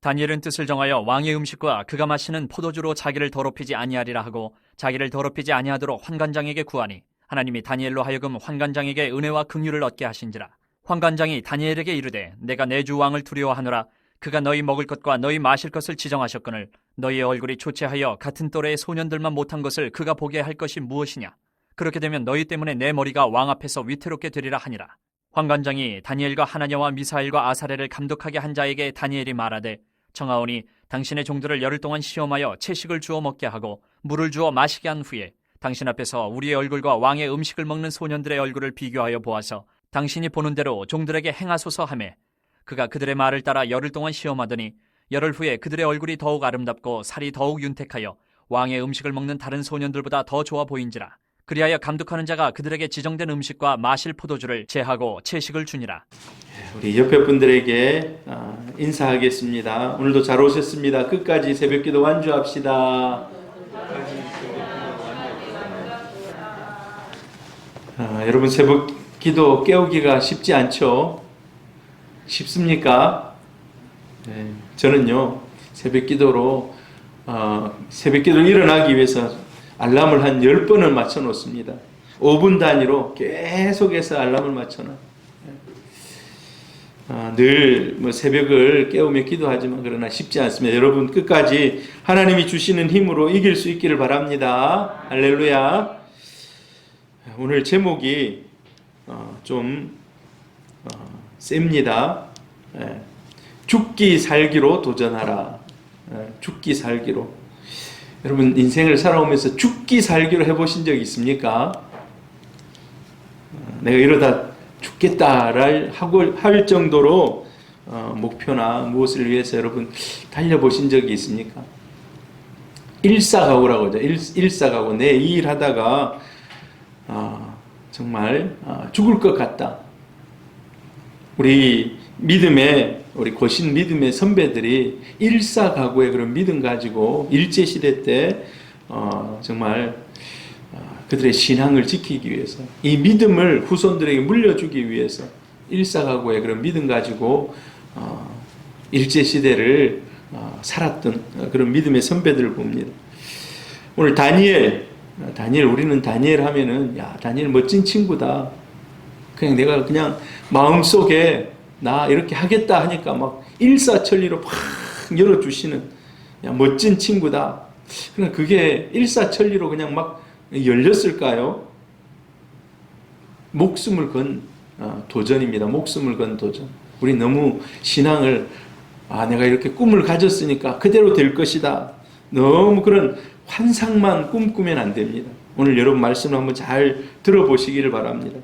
다니엘은 뜻을 정하여 왕의 음식과 그가 마시는 포도주로 자기를 더럽히지 아니하리라 하고 자기를 더럽히지 아니하도록 환관장에게 구하니 하나님이 다니엘로 하여금 환관장에게 은혜와 긍휼을 얻게 하신지라. 환관장이 다니엘에게 이르되 내가 내 주 왕을 두려워하노라. 그가 너희 먹을 것과 너희 마실 것을 지정하셨거늘 너희의 얼굴이 초췌하여 같은 또래의 소년들만 못한 것을 그가 보게 할 것이 무엇이냐. 그렇게 되면 너희 때문에 내 머리가 왕 앞에서 위태롭게 되리라 하니라. 환관장이 다니엘과 하나냐와 미사엘과 아사렐을 감독하게 한 자에게 다니엘이 말하되 청하오니 당신의 종들을 열흘 동안 시험하여 채식을 주어 먹게 하고 물을 주어 마시게 한 후에 당신 앞에서 우리의 얼굴과 왕의 음식을 먹는 소년들의 얼굴을 비교하여 보아서 당신이 보는 대로 종들에게 행하소서 하매 그가 그들의 말을 따라 열흘 동안 시험하더니 열흘 후에 그들의 얼굴이 더욱 아름답고 살이 더욱 윤택하여 왕의 음식을 먹는 다른 소년들보다 더 좋아 보인지라. 그리하여 감독하는 자가 그들에게 지정된 음식과 마실 포도주를 제하고 채식을 주니라. 우리 옆에 분들에게 인사하겠습니다. 오늘도 잘 오셨습니다. 끝까지 새벽기도 완주합시다. 여러분 새벽기도 깨우기가 쉽지 않죠? 쉽습니까? 네, 저는요 새벽기도로 새벽기도를 일어나기 위해서 알람을 한 10번을 맞춰 놓습니다. 5분 단위로 계속해서 알람을 맞춰 놔. 늘 새벽을 깨우며 기도하지만 그러나 쉽지 않습니다. 여러분 끝까지 하나님이 주시는 힘으로 이길 수 있기를 바랍니다. 할렐루야. 오늘 제목이 좀 셉니다. 죽기 살기로 도전하라. 죽기 살기로. 여러분 인생을 살아오면서 죽기 살기로 해보신 적 있습니까? 내가 이러다 죽겠다를 할 정도로 목표나 무엇을 위해서 여러분 달려보신 적이 있습니까? 일사각오라고 하죠. 일사각오. 내 이 일 하다가 정말 죽을 것 같다. 우리 거신 믿음의 선배들이 일사각오의 그런 믿음 가지고 일제시대 때 정말 그들의 신앙을 지키기 위해서 이 믿음을 후손들에게 물려주기 위해서 일사각오의 그런 믿음 가지고 일제시대를 살았던 그런 믿음의 선배들을 봅니다. 오늘 다니엘 우리는 다니엘 하면은 야 다니엘 멋진 친구다. 그냥 내가 그냥 마음속에 나 이렇게 하겠다 하니까 막 일사천리로 팍 열어주시는 야, 멋진 친구다. 그냥 그게 일사천리로 그냥 막 열렸을까요? 목숨을 건 도전입니다. 목숨을 건 도전. 우리 너무 신앙을 내가 이렇게 꿈을 가졌으니까 그대로 될 것이다. 너무 그런 환상만 꿈꾸면 안 됩니다. 오늘 여러분 말씀을 한번 잘 들어보시기를 바랍니다.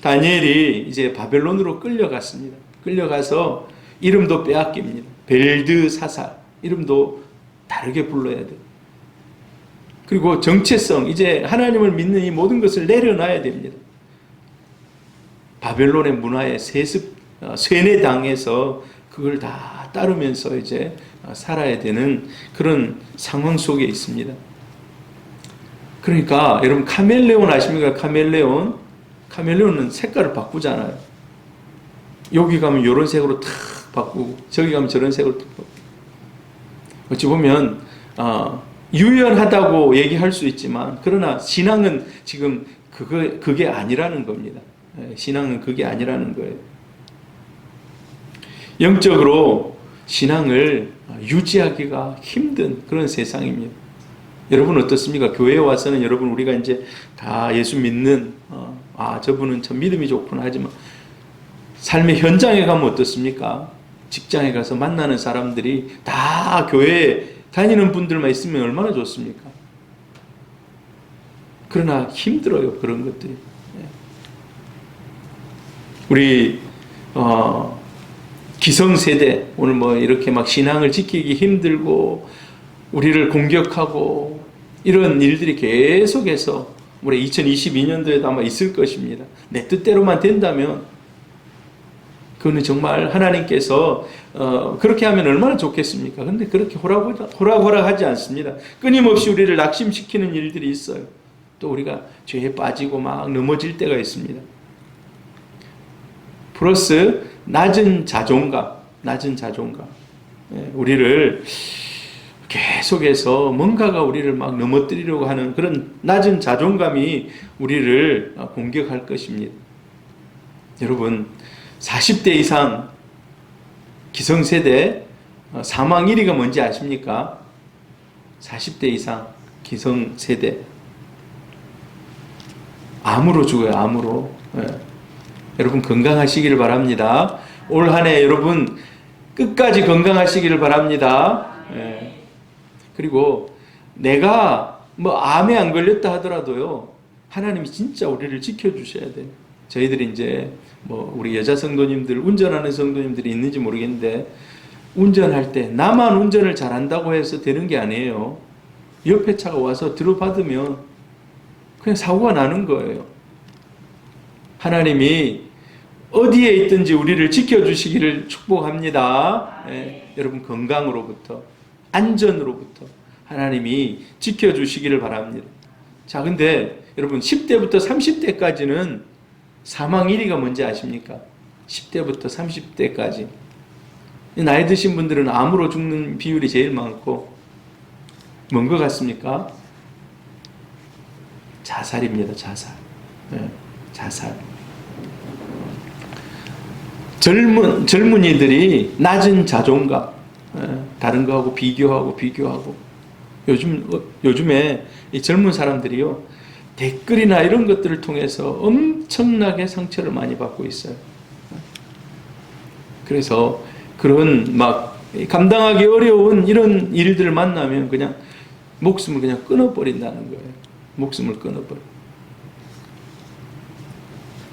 다니엘이 이제 바벨론으로 끌려갔습니다. 끌려가서 이름도 빼앗깁니다. 벨드사살 이름도 다르게 불러야 돼요. 그리고 정체성 이제 하나님을 믿는 이 모든 것을 내려놔야 됩니다. 바벨론의 문화에 세뇌당해서 그걸 다 따르면서 이제 살아야 되는 그런 상황 속에 있습니다. 그러니까 여러분 카멜레온 아십니까? 카멜레온은 색깔을 바꾸잖아요. 여기 가면 이런 색으로 탁 바꾸고 저기 가면 저런 색으로 탁 바꾸고. 어찌 보면 유연하다고 얘기할 수 있지만 그러나 신앙은 지금 그게 아니라는 겁니다. 신앙은 그게 아니라는 거예요. 영적으로 신앙을 유지하기가 힘든 그런 세상입니다. 여러분 어떻습니까? 교회에 와서는 여러분 우리가 이제 다 예수 믿는 저분은 참 믿음이 좋구나 하지만 삶의 현장에 가면 어떻습니까? 직장에 가서 만나는 사람들이 다 교회에 다니는 분들만 있으면 얼마나 좋습니까? 그러나 힘들어요. 그런 것들이. 우리 기성세대 오늘 뭐 이렇게 막 신앙을 지키기 힘들고 우리를 공격하고 이런 일들이 계속해서 우리 2022년도에도 아마 있을 것입니다. 내 뜻대로만 된다면 그거는 정말 하나님께서 그렇게 하면 얼마나 좋겠습니까? 근데 그렇게 호락호락하지 않습니다. 끊임없이 우리를 낙심시키는 일들이 있어요. 또 우리가 죄에 빠지고 막 넘어질 때가 있습니다. 플러스 낮은 자존감. 우리를 계속해서 뭔가가 우리를 막 넘어뜨리려고 하는 그런 낮은 자존감이 우리를 공격할 것입니다. 여러분, 40대 이상 기성세대 사망 1위가 뭔지 아십니까? 40대 이상 기성세대 암으로 죽어요. 암으로. 여러분 건강하시기를 바랍니다. 올 한 해 여러분 끝까지 건강하시기를 바랍니다. 그리고 내가 뭐 암에 안 걸렸다 하더라도요, 하나님이 진짜 우리를 지켜주셔야 돼요. 저희들이 이제 뭐 우리 여자 성도님들, 운전하는 성도님들이 있는지 모르겠는데, 운전할 때 나만 운전을 잘한다고 해서 되는 게 아니에요. 옆에 차가 와서 들어받으면 그냥 사고가 나는 거예요. 하나님이 어디에 있든지 우리를 지켜주시기를 축복합니다. 여러분 건강으로부터, 안전으로부터 하나님이 지켜주시기를 바랍니다. 자, 근데 여러분 10대부터 30대까지는 사망 1위가 뭔지 아십니까? 10대부터 30대까지 나이 드신 분들은 암으로 죽는 비율이 제일 많고, 뭔 것 같습니까? 자살입니다. 자살. 자살. 젊은이들이 낮은 자존감, 다른 거하고 비교하고 요즘에 이 젊은 사람들이요, 댓글이나 이런 것들을 통해서 엄청나게 상처를 많이 받고 있어요. 그래서 그런 막 감당하기 어려운 이런 일들을 만나면 그냥 목숨을 그냥 끊어버린다는 거예요. 목숨을 끊어버려.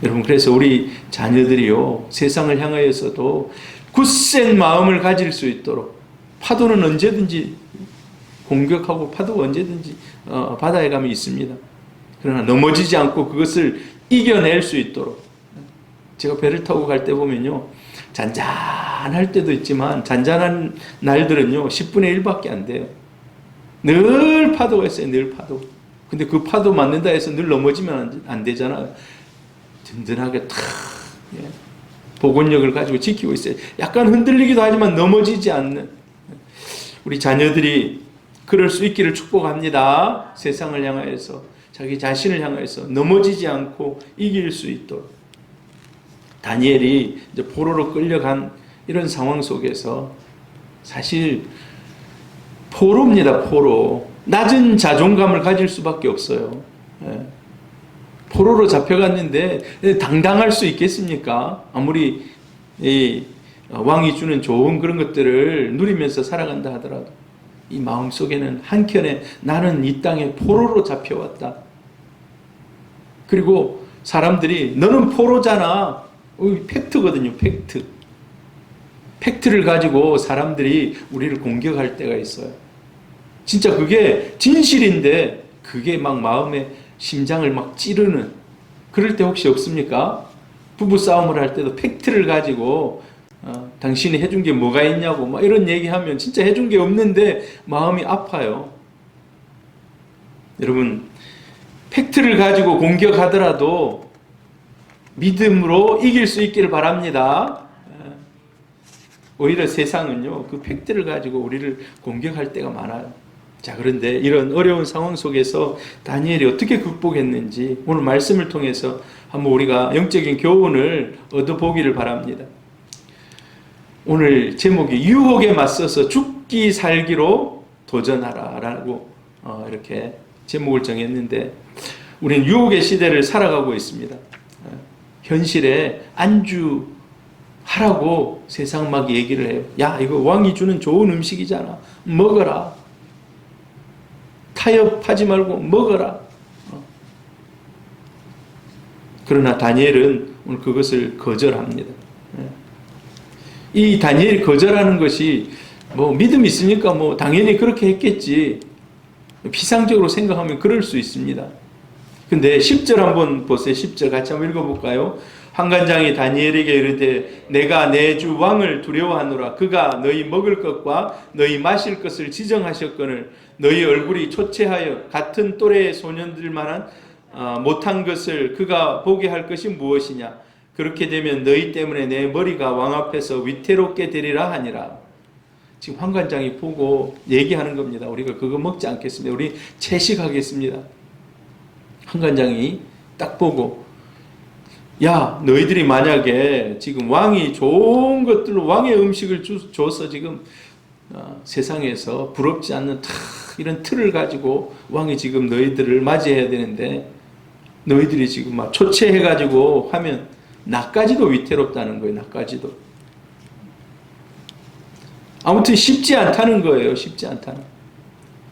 여러분, 그래서 우리 자녀들이요, 세상을 향하여서도 굳센 마음을 가질 수 있도록, 파도는 언제든지 공격하고 파도가 언제든지 바다에 가면 있습니다. 그러나 넘어지지 않고 그것을 이겨낼 수 있도록. 제가 배를 타고 갈 때 보면요, 잔잔할 때도 있지만 잔잔한 날들은요 10분의 1밖에 안 돼요. 늘 파도가 있어요. 늘 파도. 근데 그 파도 맞는다 해서 늘 넘어지면 안 되잖아요. 든든하게 탁 복원력을 가지고 지키고 있어요. 약간 흔들리기도 하지만 넘어지지 않는 우리 자녀들이 그럴 수 있기를 축복합니다. 세상을 향하여서, 자기 자신을 향하여서 넘어지지 않고 이길 수 있도록. 다니엘이 이제 포로로 끌려간 이런 상황 속에서 사실 포로입니다. 포로. 낮은 자존감을 가질 수밖에 없어요. 포로로 잡혀갔는데 당당할 수 있겠습니까? 아무리 이 왕이 주는 좋은 그런 것들을 누리면서 살아간다 하더라도 이 마음속에는 한켠에 나는 이 땅에 포로로 잡혀왔다. 그리고 사람들이 너는 포로잖아. 팩트거든요. 팩트. 팩트를 가지고 사람들이 우리를 공격할 때가 있어요. 진짜 그게 진실인데 그게 막 마음에 심장을 막 찌르는, 그럴 때 혹시 없습니까? 부부싸움을 할 때도 팩트를 가지고 당신이 해준 게 뭐가 있냐고 막 이런 얘기하면 진짜 해준 게 없는데 마음이 아파요. 여러분, 팩트를 가지고 공격하더라도 믿음으로 이길 수 있기를 바랍니다. 오히려 세상은요, 그 팩트를 가지고 우리를 공격할 때가 많아요. 자, 그런데 이런 어려운 상황 속에서 다니엘이 어떻게 극복했는지 오늘 말씀을 통해서 한번 우리가 영적인 교훈을 얻어보기를 바랍니다. 오늘 제목이 유혹에 맞서서 죽기 살기로 도전하라 라고 이렇게 제목을 정했는데, 우리는 유혹의 시대를 살아가고 있습니다. 현실에 안주하라고 세상 막 얘기를 해요. 야, 이거 왕이 주는 좋은 음식이잖아. 먹어라. 타협하지 말고 먹어라. 그러나 다니엘은 오늘 그것을 거절합니다. 이 다니엘이 거절하는 것이 뭐 믿음이 있으니까 뭐 당연히 그렇게 했겠지, 피상적으로 생각하면 그럴 수 있습니다. 근데 10절 한번 보세요. 10절 같이 한번 읽어볼까요? 환관장이 다니엘에게 이르되 내가 내 주 왕을 두려워하노라. 그가 너희 먹을 것과 너희 마실 것을 지정하셨거늘 너희 얼굴이 초췌하여 같은 또래의 소년들만한 못한 것을 그가 보게 할 것이 무엇이냐. 그렇게 되면 너희 때문에 내 머리가 왕 앞에서 위태롭게 되리라 하니라. 지금 환관장이 보고 얘기하는 겁니다. 우리가 그거 먹지 않겠습니다. 우리 채식하겠습니다. 환관장이 딱 보고, 야, 너희들이 만약에 지금 왕이 좋은 것들로 왕의 음식을 줘서 지금 세상에서 부럽지 않는 이런 틀을 가지고 왕이 지금 너희들을 맞이해야 되는데 너희들이 지금 막 초췌해가지고 하면 나까지도 위태롭다는 거예요. 나까지도. 아무튼 쉽지 않다는 거예요. 쉽지 않다는.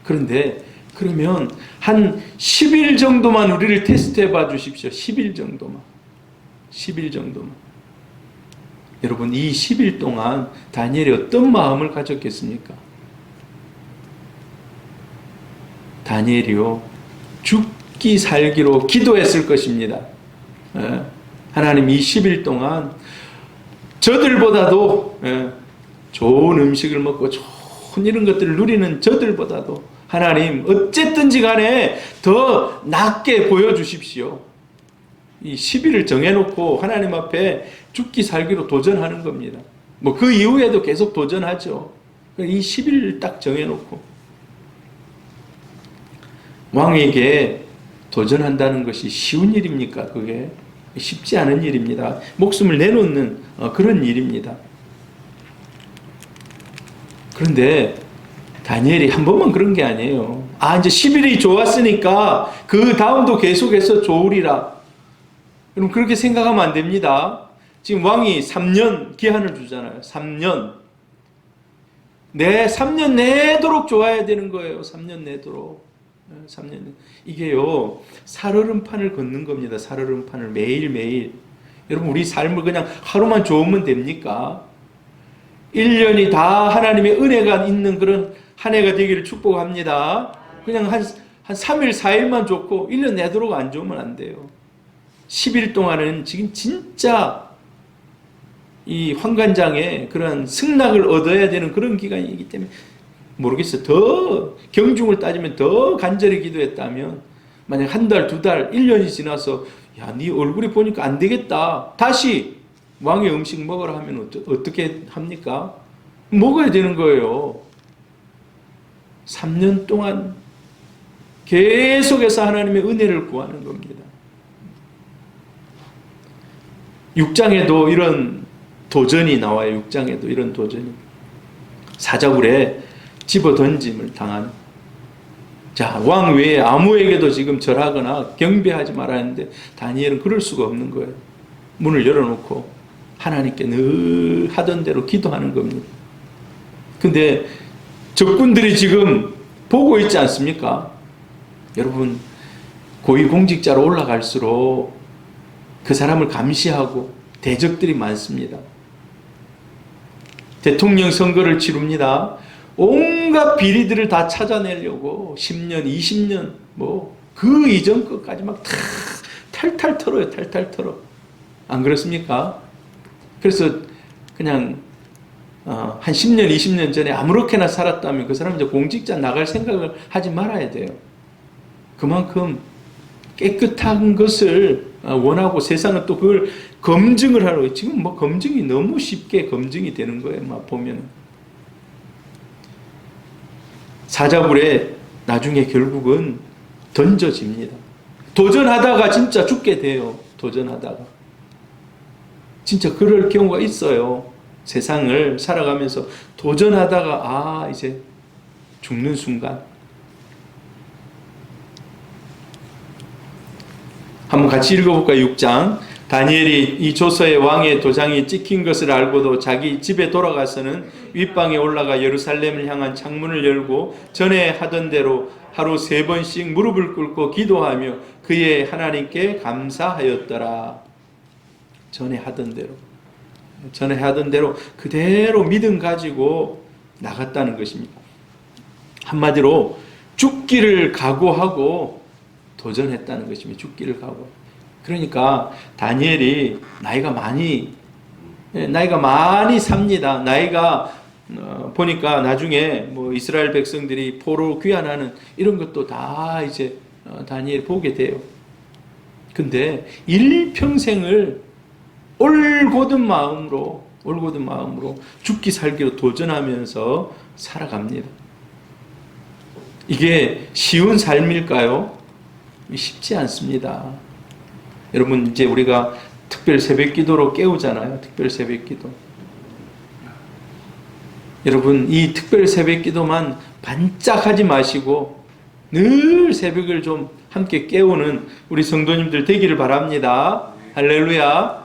그런데 그러면 한 10일 정도만 우리를 테스트해 봐 주십시오. 10일 정도만. 10일 정도만. 여러분, 이 10일 동안 다니엘이 어떤 마음을 가졌겠습니까? 다니엘이요, 죽기 살기로 기도했을 것입니다. 하나님, 이 10일 동안 저들보다도 좋은 음식을 먹고 좋은 이런 것들을 누리는 저들보다도 하나님, 어쨌든지 간에 더 낫게 보여주십시오. 이 10일을 정해놓고 하나님 앞에 죽기 살기로 도전하는 겁니다. 뭐 그 이후에도 계속 도전하죠. 이 10일을 딱 정해놓고 왕에게 도전한다는 것이 쉬운 일입니까? 그게 쉽지 않은 일입니다. 목숨을 내놓는 그런 일입니다. 그런데 다니엘이 한 번만 그런 게 아니에요. 이제 10일이 좋았으니까 그 다음도 계속해서 좋으리라. 여러분, 그렇게 생각하면 안 됩니다. 지금 왕이 3년 기한을 주잖아요. 3년. 3년 내도록 좋아야 되는 거예요. 3년 내도록. 3년. 이게요, 살얼음판을 걷는 겁니다. 살얼음판을 매일매일. 여러분, 우리 삶을 그냥 하루만 좋으면 됩니까? 1년이 다 하나님의 은혜가 있는 그런 한 해가 되기를 축복합니다. 그냥 한 3일, 4일만 좋고 1년 내도록 안 좋으면 안 돼요. 10일 동안은 지금 진짜 이 환관장에 그런 승낙을 얻어야 되는 그런 기간이기 때문에 모르겠어요. 더 경중을 따지면 더 간절히 기도했다면 만약 한 달, 두 달, 1년이 지나서 야, 네 얼굴이 보니까 안 되겠다. 다시 왕의 음식 먹으라 하면 어떻게 합니까? 먹어야 되는 거예요. 3년 동안 계속해서 하나님의 은혜를 구하는 겁니다. 6장에도 이런 도전이 나와요. 6장에도 이런 도전이. 사자굴에 집어 던짐을 당한. 자, 왕 외에 아무에게도 지금 절하거나 경배하지 말아야 하는데 다니엘은 그럴 수가 없는 거예요. 문을 열어놓고 하나님께 늘 하던 대로 기도하는 겁니다. 근데 적군들이 지금 보고 있지 않습니까? 여러분, 고위공직자로 올라갈수록 그 사람을 감시하고 대적들이 많습니다. 대통령 선거를 치릅니다. 온갖 비리들을 다 찾아내려고 10년, 20년, 그 이전 것까지 막 탈탈 털어요. 탈탈 털어. 안 그렇습니까? 그래서 그냥 한 10년, 20년 전에 아무렇게나 살았다면 그 사람은 이제 공직자 나갈 생각을 하지 말아야 돼요. 그만큼 깨끗한 것을 원하고 세상은 또 그걸 검증을 하려고. 지금 검증이 너무 쉽게 검증이 되는 거예요. 보면 사자굴에 나중에 결국은 던져집니다. 도전하다가 진짜 죽게 돼요. 도전하다가 진짜 그럴 경우가 있어요. 세상을 살아가면서 도전하다가 이제 죽는 순간. 한번 같이 읽어볼까요? 6장. 다니엘이 이 조서에 왕의 도장이 찍힌 것을 알고도 자기 집에 돌아가서는 윗방에 올라가 예루살렘을 향한 창문을 열고 전에 하던 대로 하루 3번씩 무릎을 꿇고 기도하며 그의 하나님께 감사하였더라. 전에 하던 대로 그대로 믿음 가지고 나갔다는 것입니다. 한마디로 죽기를 각오하고 도전했다는 것입니다. 죽기를 각오. 그러니까 다니엘이 나이가 많이 삽니다. 나이가 보니까 나중에 이스라엘 백성들이 포로로 귀환하는 이런 것도 다 이제 다니엘이 보게 돼요. 근데 일평생을 올곧은 마음으로 올곧은 마음으로 죽기 살기로 도전하면서 살아갑니다. 이게 쉬운 삶일까요? 쉽지 않습니다. 여러분, 이제 우리가 특별 새벽 기도로 깨우잖아요. 특별 새벽 기도. 여러분, 이 특별 새벽 기도만 반짝하지 마시고 늘 새벽을 좀 함께 깨우는 우리 성도님들 되기를 바랍니다. 할렐루야.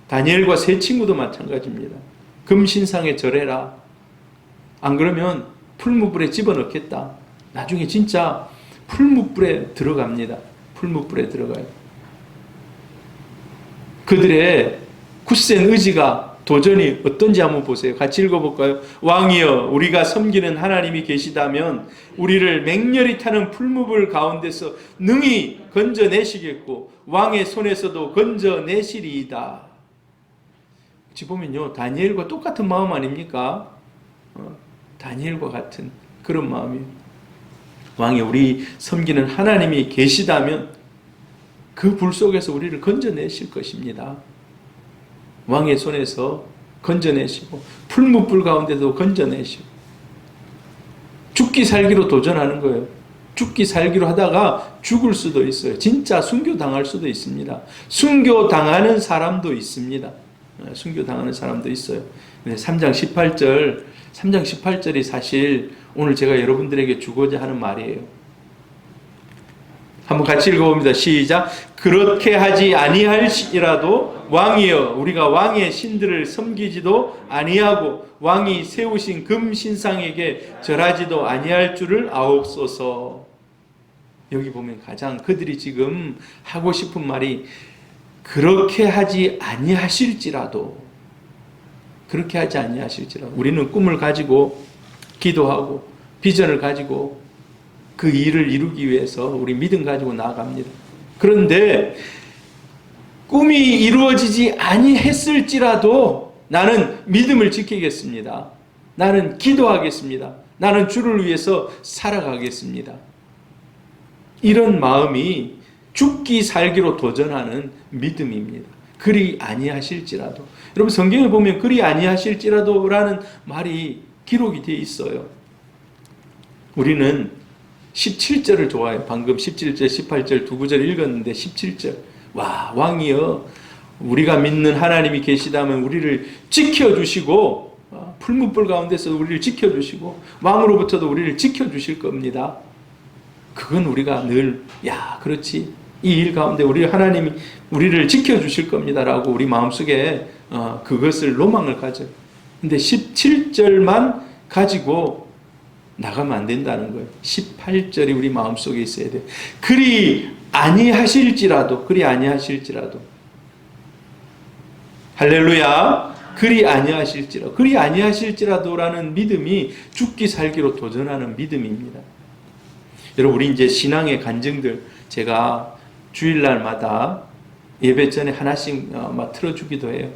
다니엘과 세 친구도 마찬가지입니다. 금신상에 절해라. 안 그러면 풀무불에 집어넣겠다. 나중에 진짜 풀무불에 들어갑니다. 풀무불에 들어가요. 그들의 굳센 의지가 도전이 어떤지 한번 보세요. 같이 읽어볼까요? 왕이여, 우리가 섬기는 하나님이 계시다면 우리를 맹렬히 타는 풀무불 가운데서 능히 건져내시겠고 왕의 손에서도 건져내시리이다. 같이 보면요, 다니엘과 똑같은 마음 아닙니까? 다니엘과 같은 그런 마음이에요. 왕이 우리 섬기는 하나님이 계시다면 그 불 속에서 우리를 건져내실 것입니다. 왕의 손에서 건져내시고 풀무불 가운데도 건져내시고 죽기 살기로 도전하는 거예요. 죽기 살기로 하다가 죽을 수도 있어요. 진짜 순교당할 수도 있습니다. 순교당하는 사람도 있습니다. 순교당하는 사람도 있어요. 3장 18절이 사실 오늘 제가 여러분들에게 주고자 하는 말이에요. 한번 같이 읽어봅니다. 시작. 그렇게 하지 아니할지라도 왕이여, 우리가 왕의 신들을 섬기지도 아니하고 왕이 세우신 금 신상에게 절하지도 아니할 줄을 아옵소서. 여기 보면 가장 그들이 지금 하고 싶은 말이 그렇게 하지 아니하실지라도, 그렇게 하지 아니하실지라도, 우리는 꿈을 가지고 기도하고 비전을 가지고 그 일을 이루기 위해서 우리 믿음 가지고 나아갑니다. 그런데 꿈이 이루어지지 아니했을지라도 나는 믿음을 지키겠습니다. 나는 기도하겠습니다. 나는 주를 위해서 살아가겠습니다. 이런 마음이 죽기 살기로 도전하는 믿음입니다. 그리 아니하실지라도. 여러분, 성경에 보면 그리 아니하실지라도라는 말이 기록이 되어 있어요. 우리는 17절을 좋아해요. 방금 17절, 18절 두 구절 읽었는데 17절. 와, 왕이여, 우리가 믿는 하나님이 계시다면 우리를 지켜주시고 풀무불 가운데서 우리를 지켜주시고 왕으로부터도 우리를 지켜주실 겁니다. 그건 우리가 늘 그렇지, 이 일 가운데 하나님이 우리를 지켜주실 겁니다라고 우리 마음속에 그것을 로망을 가져요. 근데 17절만 가지고 나가면 안 된다는 거예요. 18절이 우리 마음속에 있어야 돼요. 그리 아니하실지라도, 그리 아니하실지라도. 할렐루야. 그리 아니하실지라도. 그리 아니하실지라도라는 믿음이 죽기 살기로 도전하는 믿음입니다. 여러분, 우리 이제 신앙의 간증들 제가 주일날마다 예배 전에 하나씩 막 틀어주기도 해요.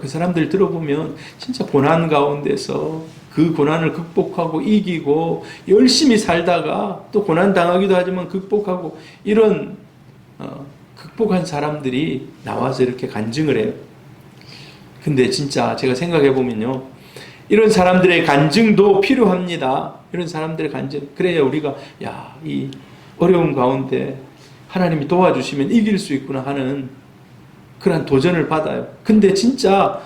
그 사람들 들어보면 진짜 고난 가운데서 그 고난을 극복하고 이기고 열심히 살다가 또 고난 당하기도 하지만 극복하고 이런 극복한 사람들이 나와서 이렇게 간증을 해요. 근데 진짜 제가 생각해 보면요, 이런 사람들의 간증도 필요합니다. 이런 사람들의 간증, 그래야 우리가 이 어려운 가운데 하나님이 도와주시면 이길 수 있구나 하는 그런 도전을 받아요. 근데 진짜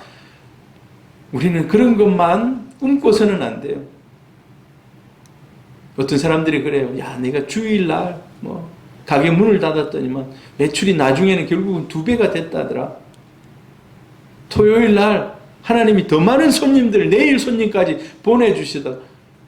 우리는 그런 것만 꿈꿔서는 안 돼요. 어떤 사람들이 그래요. 내가 주일날 가게 문을 닫았더니만 매출이 나중에는 결국은 2배가 됐다더라. 토요일날 하나님이 더 많은 손님들, 내일 손님까지 보내주시더라.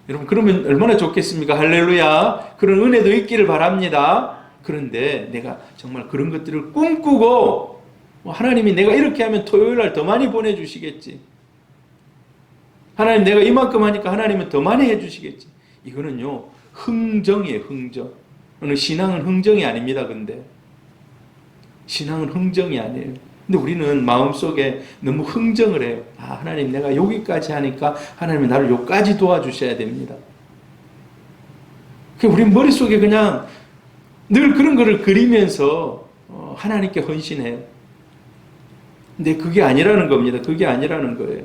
여러분, 그러면 얼마나 좋겠습니까? 할렐루야. 그런 은혜도 있기를 바랍니다. 그런데 내가 정말 그런 것들을 꿈꾸고 하나님이 내가 이렇게 하면 토요일날 더 많이 보내주시겠지. 하나님, 내가 이만큼 하니까 하나님은 더 많이 해주시겠지. 이거는요, 흥정이에요, 흥정. 신앙은 흥정이 아닙니다, 근데. 신앙은 흥정이 아니에요. 근데 우리는 마음속에 너무 흥정을 해요. 하나님, 내가 여기까지 하니까 하나님이 나를 여기까지 도와주셔야 됩니다. 우리 머릿속에 그냥 늘 그런 거를 그리면서 하나님께 헌신해요. 근데 그게 아니라는 겁니다. 그게 아니라는 거예요.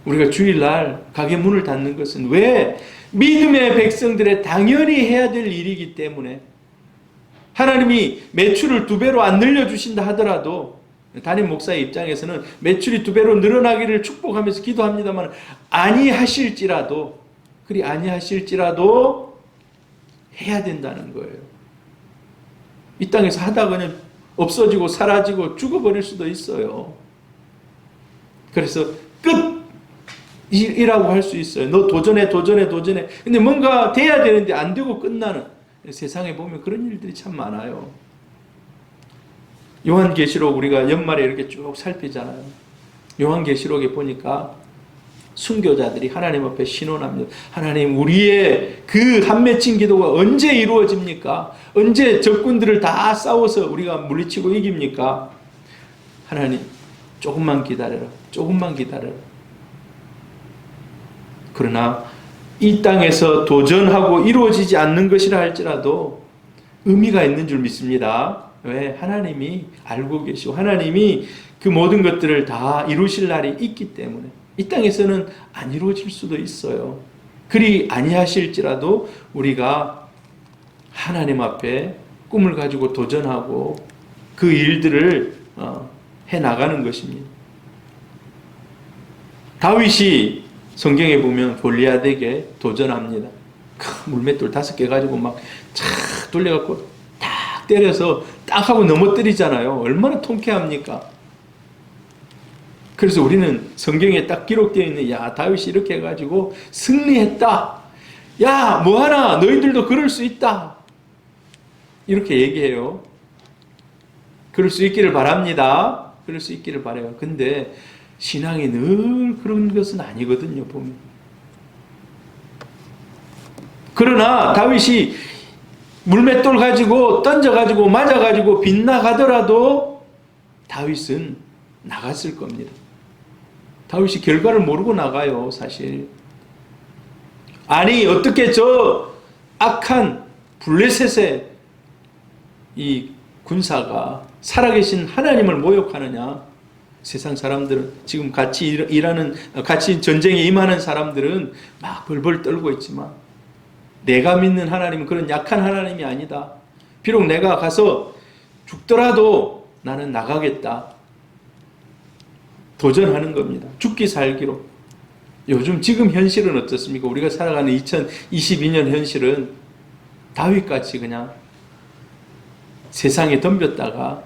우리가 주일날 가게 문을 닫는 것은 왜? 믿음의 백성들의 당연히 해야 될 일이기 때문에. 하나님이 매출을 2배로 안 늘려주신다 하더라도 담임 목사의 입장에서는 매출이 2배로 늘어나기를 축복하면서 기도합니다만 아니하실지라도 그리 아니하실지라도 해야 된다는 거예요. 이 땅에서 하다 그냥 없어지고 사라지고 죽어버릴 수도 있어요. 그래서 끝이라고 할 수 있어요. 너 도전해. 근데 뭔가 돼야 되는데 안 되고 끝나는, 세상에 보면 그런 일들이 참 많아요. 요한계시록 우리가 연말에 이렇게 쭉 살피잖아요. 요한계시록에 보니까 순교자들이 하나님 앞에 신원합니다. 하나님, 우리의 그 한 맺힌 기도가 언제 이루어집니까? 언제 적군들을 다 싸워서 우리가 물리치고 이깁니까? 하나님, 조금만 기다려라. 조금만 기다려라. 그러나 이 땅에서 도전하고 이루어지지 않는 것이라 할지라도 의미가 있는 줄 믿습니다. 왜? 하나님이 알고 계시고 하나님이 그 모든 것들을 다 이루실 날이 있기 때문에. 이 땅에서는 안 이루어질 수도 있어요. 그리 아니하실지라도 우리가 하나님 앞에 꿈을 가지고 도전하고 그 일들을 해나가는 것입니다. 다윗이 성경에 보면 골리앗에게 도전합니다. 물맷돌 5개 가지고 막 착 돌려갖고 딱 때려서 딱 하고 넘어뜨리잖아요. 얼마나 통쾌합니까? 그래서 우리는 성경에 딱 기록되어 있는, 야, 다윗이 이렇게 해가지고 승리했다. 야, 뭐하나 너희들도 그럴 수 있다. 이렇게 얘기해요. 그럴 수 있기를 바랍니다. 그럴 수 있기를 바라요. 근데 신앙이 늘 그런 것은 아니거든요, 보면. 그러나 다윗이 물맷돌 가지고 던져가지고 맞아가지고 빗나가더라도 다윗은 나갔을 겁니다. 다윗이 결과를 모르고 나가요, 사실. 아니, 어떻게 저 악한 블레셋의 이 군사가 살아계신 하나님을 모욕하느냐? 세상 사람들은, 지금 같이 전쟁에 임하는 사람들은 막 벌벌 떨고 있지만, 내가 믿는 하나님은 그런 약한 하나님이 아니다. 비록 내가 가서 죽더라도 나는 나가겠다. 도전하는 겁니다. 죽기 살기로. 요즘 지금 현실은 어떻습니까? 우리가 살아가는 2022년 현실은 다윗같이 그냥 세상에 덤볐다가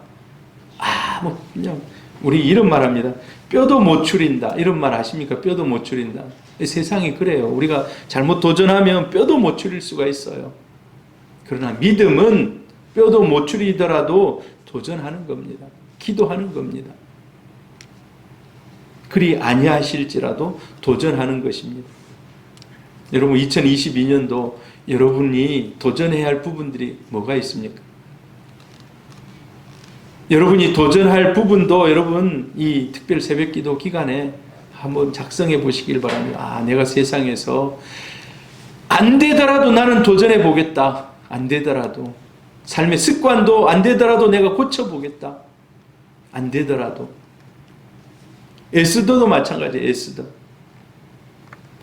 그냥 우리 이런 말 합니다. 뼈도 못 추린다. 이런 말 아십니까? 뼈도 못 추린다. 세상이 그래요. 우리가 잘못 도전하면 뼈도 못 추릴 수가 있어요. 그러나 믿음은 뼈도 못 추리더라도 도전하는 겁니다. 기도하는 겁니다. 그리 아니하실지라도 도전하는 것입니다. 여러분, 2022년도 여러분이 도전해야 할 부분들이 뭐가 있습니까? 여러분이 도전할 부분도 여러분 이 특별 새벽기도 기간에 한번 작성해 보시길 바랍니다. 내가 세상에서 안 되더라도 나는 도전해 보겠다. 안 되더라도 삶의 습관도 안 되더라도 내가 고쳐보겠다. 안 되더라도. 에스더도 마찬가지예요.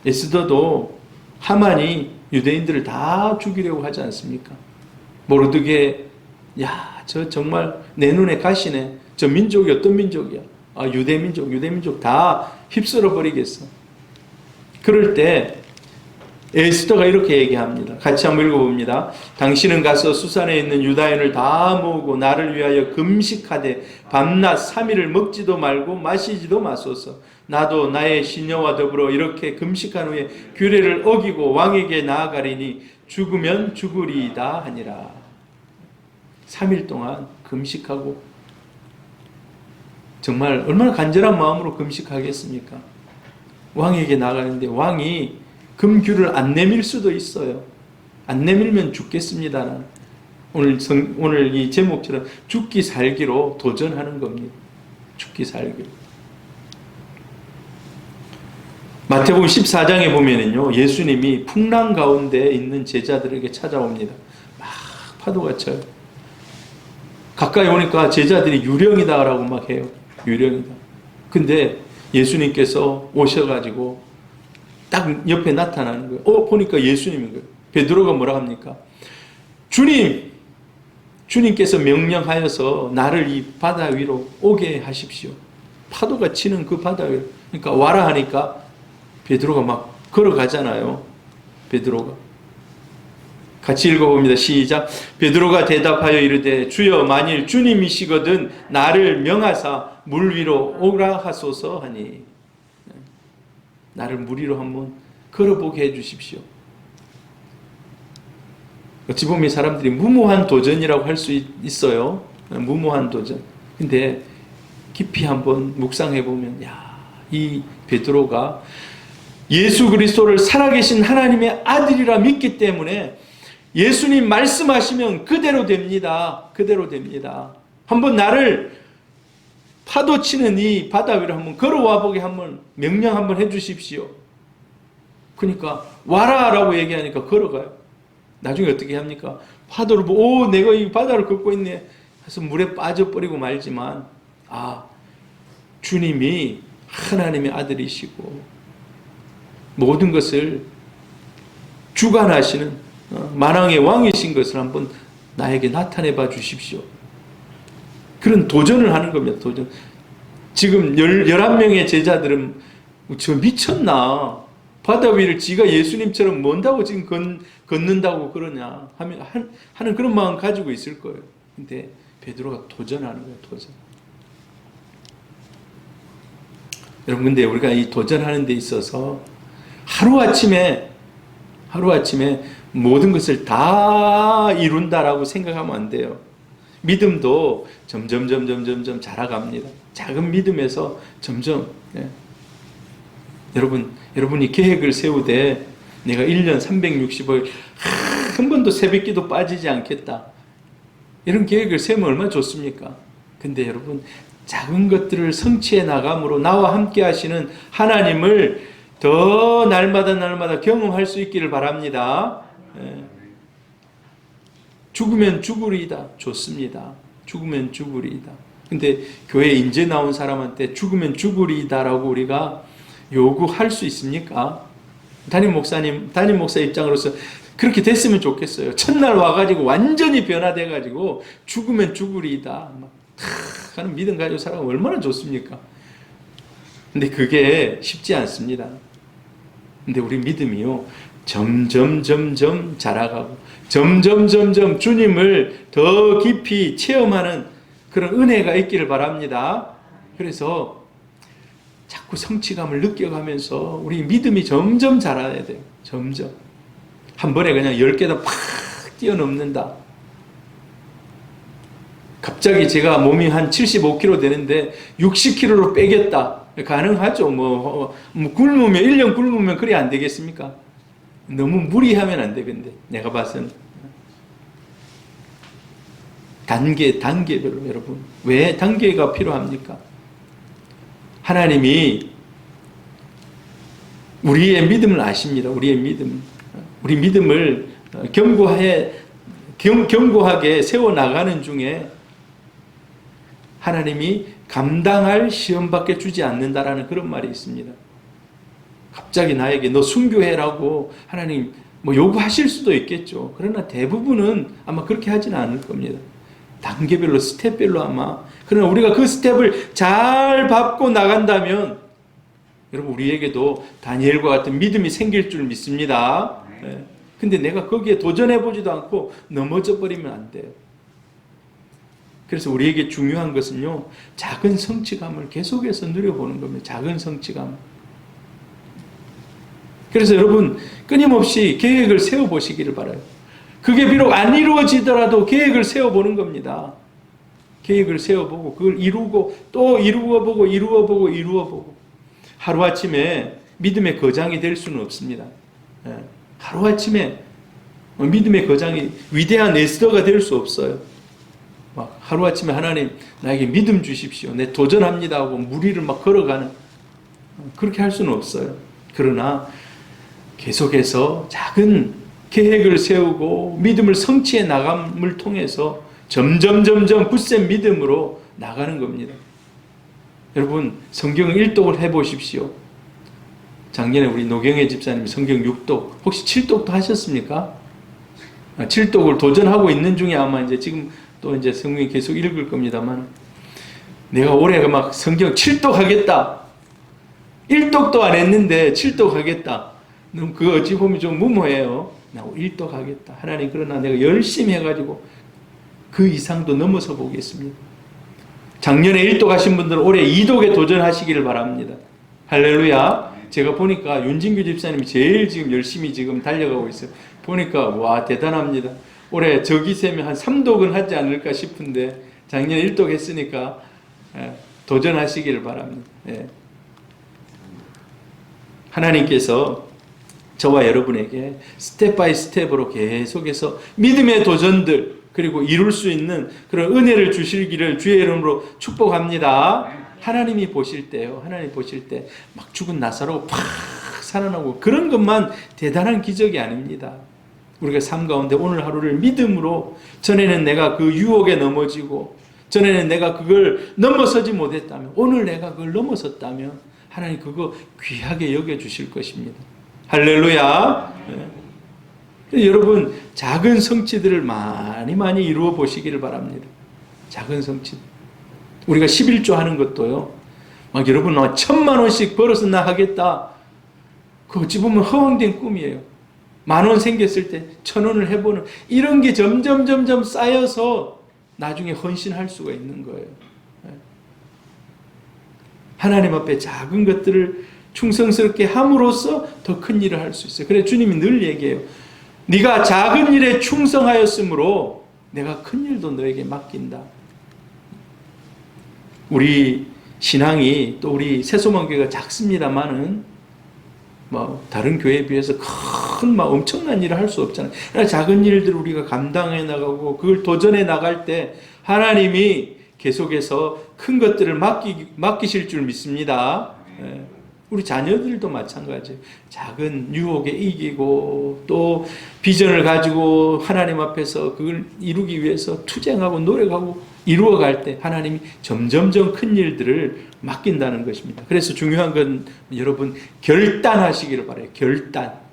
에스더도 하만이 유대인들을 다 죽이려고 하지 않습니까? 모르드게, 저 정말 내 눈에 가시네. 저 민족이 어떤 민족이야? 유대민족 다 휩쓸어 버리겠어. 그럴 때 에스더가 이렇게 얘기합니다. 같이 한번 읽어봅니다. 당신은 가서 수산에 있는 유다인을 다 모으고 나를 위하여 금식하되 밤낮 3일을 먹지도 말고 마시지도 마소서. 나도 나의 시녀와 더불어 이렇게 금식한 후에 규례를 어기고 왕에게 나아가리니 죽으면 죽으리이다 하니라. 3일 동안 금식하고, 정말 얼마나 간절한 마음으로 금식하겠습니까? 왕에게 나가는데 왕이 금규를 안 내밀 수도 있어요. 안 내밀면 죽겠습니다. 오늘 이 제목처럼 죽기 살기로 도전하는 겁니다. 죽기 살기로. 마태복음 14장에 보면은요, 예수님이 풍랑 가운데 있는 제자들에게 찾아옵니다. 막 파도가 쳐요. 가까이 오니까 제자들이 유령이다라고 막 해요. 유령이다. 근데 예수님께서 오셔가지고 딱 옆에 나타나는 거예요. 보니까 예수님인 거예요. 베드로가 뭐라 합니까? 주님께서 명령하여서 나를 이 바다 위로 오게 하십시오. 파도가 치는 그 바다 위로. 그러니까 와라 하니까 베드로가 막 걸어가잖아요. 베드로가. 같이 읽어봅니다. 시작. 베드로가 대답하여 이르되 주여 만일 주님이시거든 나를 명하사 물 위로 오라 하소서 하니. 나를 물 위로 한번 걸어보게 해주십시오. 어찌 보면 사람들이 무모한 도전이라고 할 수 있어요. 무모한 도전. 근데 깊이 한번 묵상해 보면 이 베드로가 예수 그리스도를 살아계신 하나님의 아들이라 믿기 때문에 예수님 말씀하시면 그대로 됩니다. 그대로 됩니다. 한번 나를 파도 치는 이 바다 위로 한번 걸어와 보게 한번 명령 한번 해 주십시오. 그러니까 와라라고 얘기하니까 걸어가요. 나중에 어떻게 합니까? 파도를 보고 내가 이 바다를 걷고 있네 해서 물에 빠져버리고 말지만 주님이 하나님의 아들이시고 모든 것을 주관하시는 만왕의 왕이신 것을 한번 나에게 나타내 봐 주십시오. 그런 도전을 하는 겁니다. 도전. 지금 11명의 제자들은 저 미쳤나? 바다 위를 지가 예수님처럼 뭔다고 지금 걷는다고 그러냐 하는 그런 마음 가지고 있을 거예요. 근데 베드로가 도전하는 거예요. 도전. 여러분 근데 우리가 이 도전하는 데 있어서 하루아침에 모든 것을 다 이룬다라고 생각하면 안 돼요. 믿음도 점점 자라갑니다. 작은 믿음에서 점점 여러분이 계획을 세우되 내가 1년 365일 한 번도 새벽기도 빠지지 않겠다. 이런 계획을 세우면 얼마나 좋습니까? 근데 여러분 작은 것들을 성취해 나감으로 나와 함께 하시는 하나님을 더 날마다 경험할 수 있기를 바랍니다. 죽으면 죽으리이다. 좋습니다. 죽으면 죽으리이다. 근데 교회에 인제 나온 사람한테 죽으면 죽으리이다라고 우리가 요구할 수 있습니까? 담임 목사 입장으로서 그렇게 됐으면 좋겠어요. 첫날 와가지고 완전히 변화돼가지고 죽으면 죽으리이다 하는 믿음 가지고 살아가면 얼마나 좋습니까? 근데 그게 쉽지 않습니다. 근데 우리 믿음이요 점점 자라가고 점점 주님을 더 깊이 체험하는 그런 은혜가 있기를 바랍니다. 그래서 자꾸 성취감을 느껴가면서 우리 믿음이 점점 자라야 돼요. 점점. 한 번에 그냥 10개도 팍 뛰어넘는다. 갑자기 제가 몸이 한 75kg 되는데 60kg로 빼겠다. 가능하죠. 굶으면 1년 굶으면 그래 안 되겠습니까? 너무 무리하면 안 돼. 근데 내가 봐서는 단계별로 여러분 왜 단계가 필요합니까? 하나님이 우리의 믿음을 아십니다. 우리 믿음을 견고하게 세워나가는 중에 하나님이 감당할 시험밖에 주지 않는다라는 그런 말이 있습니다. 갑자기 나에게 너 순교해라고 하나님 요구하실 수도 있겠죠. 그러나 대부분은 아마 그렇게 하지는 않을 겁니다. 단계별로 스텝별로 아마. 그러나 우리가 그 스텝을 잘 밟고 나간다면 여러분 우리에게도 다니엘과 같은 믿음이 생길 줄 믿습니다. 근데 내가 거기에 도전해보지도 않고 넘어져 버리면 안 돼요. 그래서 우리에게 중요한 것은요 작은 성취감을 계속해서 누려보는 겁니다. 작은 성취감. 그래서 여러분 끊임없이 계획을 세워보시기를 바라요. 그게 비록 안 이루어지더라도 계획을 세워보는 겁니다. 계획을 세워보고 그걸 이루고 또 이루어보고 하루아침에 믿음의 거장이 될 수는 없습니다. 하루아침에 믿음의 거장이 위대한 에스더가 될 수 없어요. 막 하루아침에 하나님 나에게 믿음 주십시오. 내 도전합니다 하고 무리를 막 걸어가는 그렇게 할 수는 없어요. 그러나 계속해서 작은 계획을 세우고 믿음을 성취해 나감을 통해서 점점 굳센 믿음으로 나가는 겁니다. 여러분 성경 1독을 해보십시오. 작년에 우리 노경혜 집사님이 성경 6독, 혹시 7독도 하셨습니까? 7독을 도전하고 있는 중에 아마 이제 지금 또 이제 성경 계속 읽을 겁니다만, 내가 올해 막 성경 7독 하겠다. 1독도 안 했는데 7독 하겠다. 너무 그 어찌 보면 좀 무모해요. 나 1독 하겠다. 하나님, 그러나 내가 열심히 해가지고 그 이상도 넘어서 보겠습니다. 작년에 1독 하신 분들은 올해 2독에 도전하시기를 바랍니다. 할렐루야. 제가 보니까 윤진규 집사님이 제일 지금 열심히 지금 달려가고 있어요. 보니까 와, 대단합니다. 올해 저기세면 한 3독은 하지 않을까 싶은데 작년에 1독 했으니까 도전하시기를 바랍니다. 예. 하나님께서 저와 여러분에게 스텝 바이 스텝으로 계속해서 믿음의 도전들, 그리고 이룰 수 있는 그런 은혜를 주시기를 주의 이름으로 축복합니다. 하나님이 보실 때요, 하나님 보실 때 막 죽은 나사로가 팍 살아나고 그런 것만 대단한 기적이 아닙니다. 우리가 삶 가운데 오늘 하루를 믿음으로, 전에는 내가 그 유혹에 넘어지고, 전에는 내가 그걸 넘어서지 못했다면, 오늘 내가 그걸 넘어섰다면 하나님 그거 귀하게 여겨주실 것입니다. 할렐루야. 네. 여러분 작은 성취들을 많이 이루어 보시기를 바랍니다. 작은 성취. 우리가 11조 하는 것도요, 막 여러분 1,000만 원씩 벌어서 나 하겠다. 그 어찌 보면 허황된 꿈이에요. 10,000원 생겼을 때 1,000원을 해보는, 이런 게 점점 쌓여서 나중에 헌신할 수가 있는 거예요. 하나님 앞에 작은 것들을 충성스럽게 함으로써 더 큰 일을 할 수 있어요. 그래서 주님이 늘 얘기해요. 네가 작은 일에 충성하였으므로 내가 큰 일도 너에게 맡긴다. 우리 신앙이, 또 우리 새소망교회가 작습니다만은 뭐 다른 교회에 비해서 큰 막 엄청난 일을 할 수 없잖아요. 그러나 작은 일들을 우리가 감당해 나가고 그걸 도전해 나갈 때 하나님이 계속해서 큰 것들을 맡기실 줄 믿습니다. 예. 우리 자녀들도 마찬가지예요. 작은 유혹에 이기고 또 비전을 가지고 하나님 앞에서 그걸 이루기 위해서 투쟁하고 노력하고 이루어갈 때 하나님이 점점점 큰 일들을 맡긴다는 것입니다. 그래서 중요한 건 여러분 결단하시기를 바라요. 결단.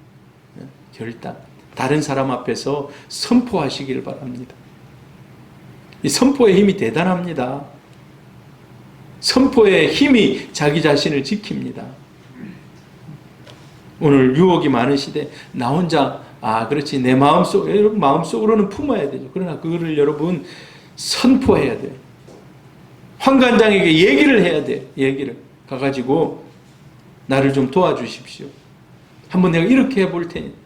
다른 사람 앞에서 선포하시기를 바랍니다. 이 선포의 힘이 대단합니다. 선포의 힘이 자기 자신을 지킵니다. 오늘 유혹이 많은 시대, 나 혼자, 그렇지, 내 마음속에, 여러분 마음속으로는 품어야 되죠. 그러나 그거를 여러분 선포해야 돼요. 환관장에게 얘기를 해야 돼. 얘기를 가가지고 나를 좀 도와주십시오. 한번 내가 이렇게 해볼 테니.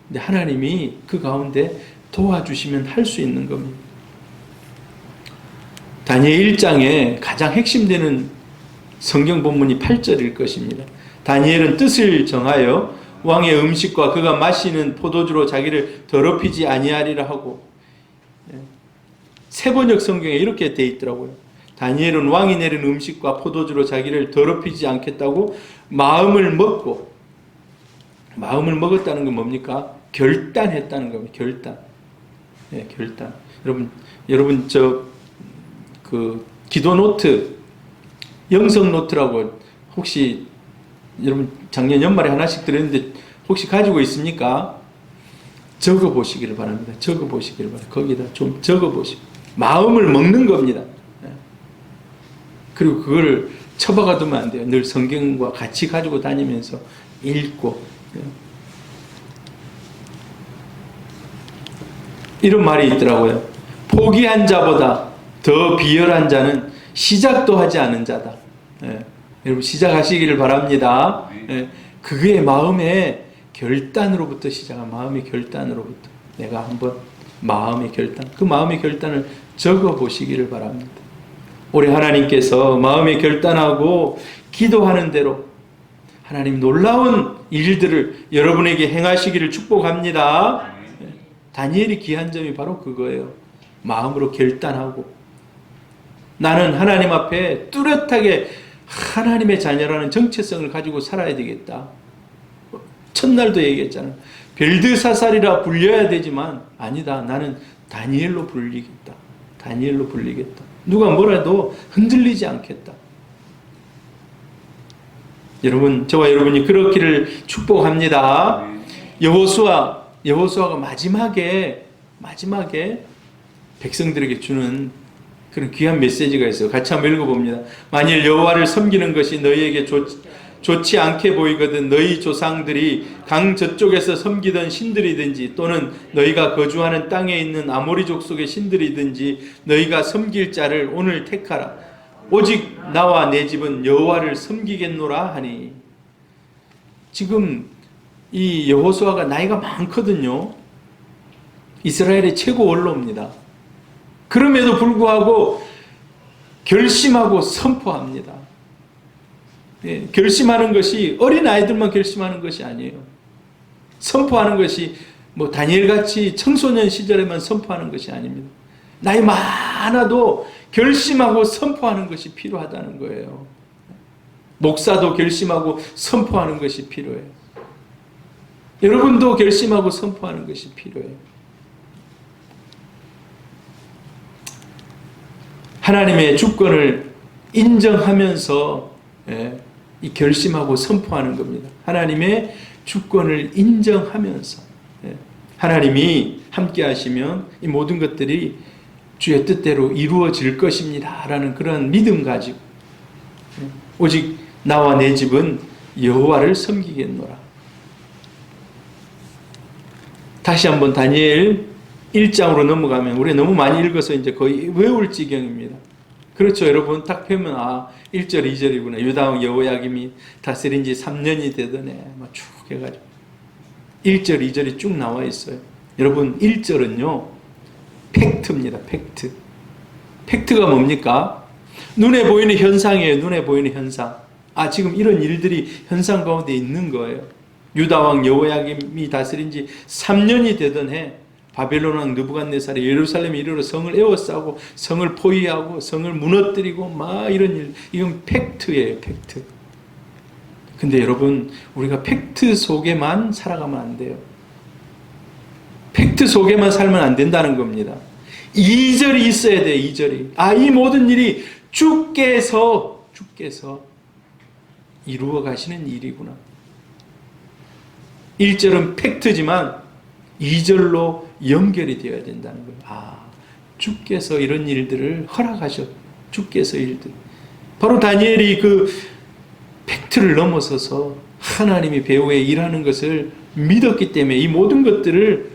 근데 하나님이 그 가운데 도와주시면 할 수 있는 겁니다. 다니엘 1장에 가장 핵심되는 성경 본문이 8절일 것입니다. 다니엘은 뜻을 정하여 왕의 음식과 그가 마시는 포도주로 자기를 더럽히지 아니하리라 하고, 세번역 성경에 이렇게 돼 있더라고요. 다니엘은 왕이 내린 음식과 포도주로 자기를 더럽히지 않겠다고 마음을 먹고, 마음을 먹었다는 건 뭡니까? 결단했다는 겁니다. 결단. 네, 결단. 여러분 그 기도 노트, 영성 노트라고 혹시 여러분 작년 연말에 하나씩 드렸는데 혹시 가지고 있습니까? 적어 보시기를 바랍니다. 적어 보시기를 바랍니다. 거기다 좀 적어 보시고 마음을 먹는 겁니다. 그리고 그걸 처박아 두면 안 돼요. 늘 성경과 같이 가지고 다니면서 읽고. 이런 말이 있더라고요. 포기한 자보다 더 비열한 자는 시작도 하지 않은 자다. 여러분 시작하시기를 바랍니다. 그게 마음의 결단으로부터 시작한, 마음의 결단으로부터 내가 한번 마음의 결단, 그 마음의 결단을 적어 보시기를 바랍니다. 올해 하나님께서 마음의 결단하고 기도하는 대로 하나님 놀라운 일들을 여러분에게 행하시기를 축복합니다. 다니엘이 귀한 점이 바로 그거예요. 마음으로 결단하고 나는 하나님 앞에 뚜렷하게 하나님의 자녀라는 정체성을 가지고 살아야 되겠다. 첫날도 얘기했잖아요. 벨드사살이라 불려야 되지만 아니다. 나는 다니엘로 불리겠다. 다니엘로 불리겠다. 누가 뭐라도 흔들리지 않겠다. 여러분, 저와 여러분이 그렇기를 축복합니다. 여호수아가 마지막에 백성들에게 주는 그런 귀한 메시지가 있어요. 같이 한번 읽어봅니다. 만일 여호와를 섬기는 것이 너희에게 좋지 않게 보이거든 너희 조상들이 강 저쪽에서 섬기던 신들이든지 또는 너희가 거주하는 땅에 있는 아모리 족속의 신들이든지 너희가 섬길 자를 오늘 택하라. 오직 나와 내 집은 여호와를 섬기겠노라 하니. 지금 이 여호수아가 나이가 많거든요. 이스라엘의 최고 원로입니다. 그럼에도 불구하고 결심하고 선포합니다. 예, 결심하는 것이 어린 아이들만 결심하는 것이 아니에요. 선포하는 것이 뭐 다니엘같이 청소년 시절에만 선포하는 것이 아닙니다. 나이 많아도 결심하고 선포하는 것이 필요하다는 거예요. 목사도 결심하고 선포하는 것이 필요해요. 여러분도 결심하고 선포하는 것이 필요해요. 하나님의 주권을 인정하면서 이 결심하고 선포하는 겁니다. 하나님의 주권을 인정하면서 하나님이 함께 하시면 이 모든 것들이 주의 뜻대로 이루어질 것입니다 라는 그런 믿음 가지고 오직 나와 내 집은 여호와를 섬기겠노라. 다시 한번 다니엘 1장으로 넘어가면 우리 너무 많이 읽어서 이제 거의 외울 지경입니다. 그렇죠. 여러분 딱 펴면 1절 2절이구나. 유다왕 여호야김이 다스린 지 3년이 되더네. 막 쭉 해가지고 1절 2절이 쭉 나와 있어요. 여러분 1절은요 팩트입니다. 팩트. 팩트가 뭡니까? 눈에 보이는 현상이에요. 눈에 보이는 현상. 지금 이런 일들이 현상 가운데 있는 거예요. 유다왕 여호야김이 다스린 지 3년이 되던 해 바벨론 왕 느부갓네살이 예루살렘에 이르러 성을 에워싸고 성을 포위하고 성을 무너뜨리고 막 이런 일. 이건 팩트예요. 팩트. 근데 여러분 우리가 팩트 속에만 살아가면 안 돼요. 팩트 속에만 살면 안 된다는 겁니다. 2절이 있어야 돼요. 2절이. 이 모든 일이 주께서 이루어 가시는 일이구나. 1절은 팩트지만 2절로 연결이 되어야 된다는 거예요. 주께서 이런 일들을 허락하셨. 주께서 일들. 바로 다니엘이 그 팩트를 넘어서서 하나님이 배후에 일하는 것을 믿었기 때문에 이 모든 것들을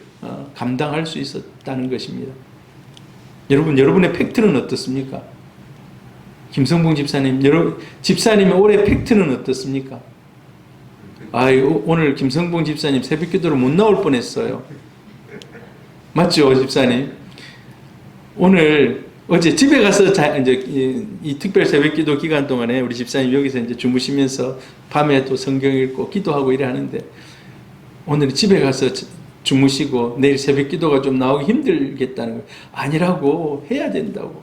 감당할 수 있었다는 것입니다. 여러분, 여러분의 팩트는 어떻습니까? 김성봉 집사님, 집사님의 올해 팩트는 어떻습니까? 오늘 김성봉 집사님 새벽 기도로 못 나올 뻔했어요. 맞죠, 집사님? 어제 집에 가서 이제 이 특별 새벽 기도 기간 동안에 우리 집사님 여기서 이제 주무시면서 밤에 또 성경 읽고 기도하고 이래 하는데 오늘 집에 가서 주무시고 내일 새벽 기도가 좀 나오기 힘들겠다는 거예요. 아니라고, 해야 된다고.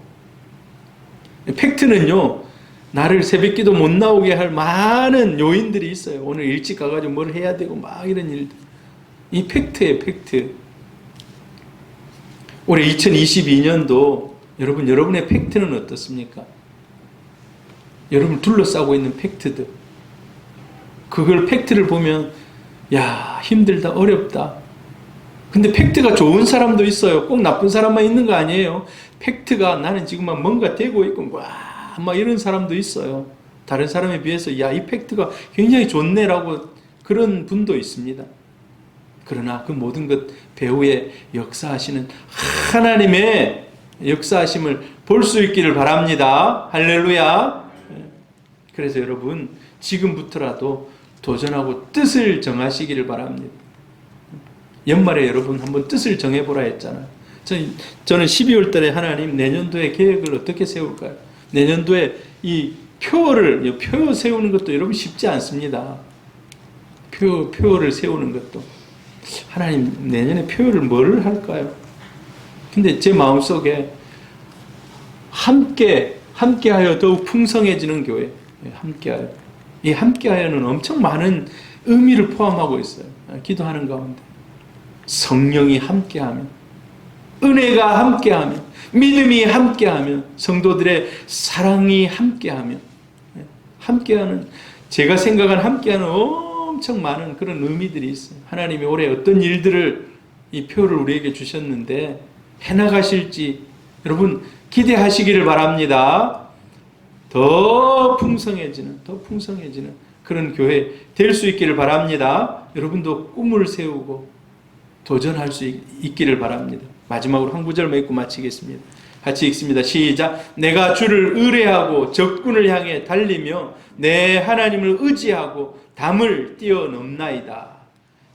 팩트는요, 나를 새벽 기도 못 나오게 할 많은 요인들이 있어요. 오늘 일찍 가가지고 뭘 해야 되고 막 이런 일들. 이 팩트예요, 팩트. 올해 2022년도 여러분의 팩트는 어떻습니까? 여러분 둘러싸고 있는 팩트들. 그걸 팩트를 보면 힘들다, 어렵다. 근데 팩트가 좋은 사람도 있어요. 꼭 나쁜 사람만 있는 거 아니에요. 팩트가 나는 지금 뭔가 되고 있고 막 이런 사람도 있어요. 다른 사람에 비해서 이 팩트가 굉장히 좋네라고 그런 분도 있습니다. 그러나 그 모든 것 배후에 역사하시는 하나님의 역사하심을 볼 수 있기를 바랍니다. 할렐루야. 그래서 여러분 지금부터라도 도전하고 뜻을 정하시기를 바랍니다. 연말에 여러분 한번 뜻을 정해보라 했잖아요. 저는 12월 달에 하나님 내년도에 계획을 어떻게 세울까요? 내년도에 이 표 세우는 것도 여러분 쉽지 않습니다. 표를 세우는 것도. 하나님 내년에 표를 뭘 할까요? 근데 제 마음속에 함께하여 더욱 풍성해지는 교회. 함께하여. 이 함께하여는 엄청 많은 의미를 포함하고 있어요. 기도하는 가운데. 성령이 함께하면, 은혜가 함께하면, 믿음이 함께하면, 성도들의 사랑이 함께하면, 함께하는 제가 생각한 함께하는 엄청 많은 그런 의미들이 있어요. 하나님이 올해 어떤 일들을 이 표를 우리에게 주셨는데 해나가실지 여러분 기대하시기를 바랍니다. 더 풍성해지는 그런 교회 될 수 있기를 바랍니다. 여러분도 꿈을 세우고 도전할 수 있기를 바랍니다. 마지막으로 한 구절만 읽고 마치겠습니다. 같이 읽습니다. 시작. 내가 주를 의뢰하고 적군을 향해 달리며 내 하나님을 의지하고 담을 뛰어넘나이다.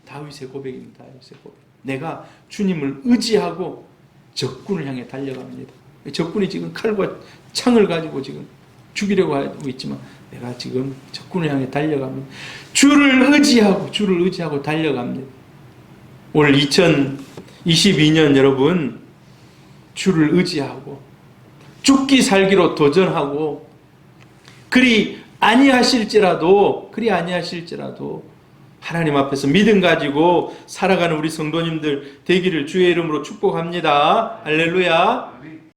다윗의 고백입니다. 다윗의 고백. 내가 주님을 의지하고 적군을 향해 달려갑니다. 적군이 지금 칼과 창을 가지고 지금 죽이려고 하고 있지만 내가 지금 적군을 향해 달려갑니다. 주를 의지하고 달려갑니다. 올 2022년 여러분 주를 의지하고 죽기 살기로 도전하고 그리 아니하실지라도 하나님 앞에서 믿음 가지고 살아가는 우리 성도님들 되기를 주의 이름으로 축복합니다. 할렐루야.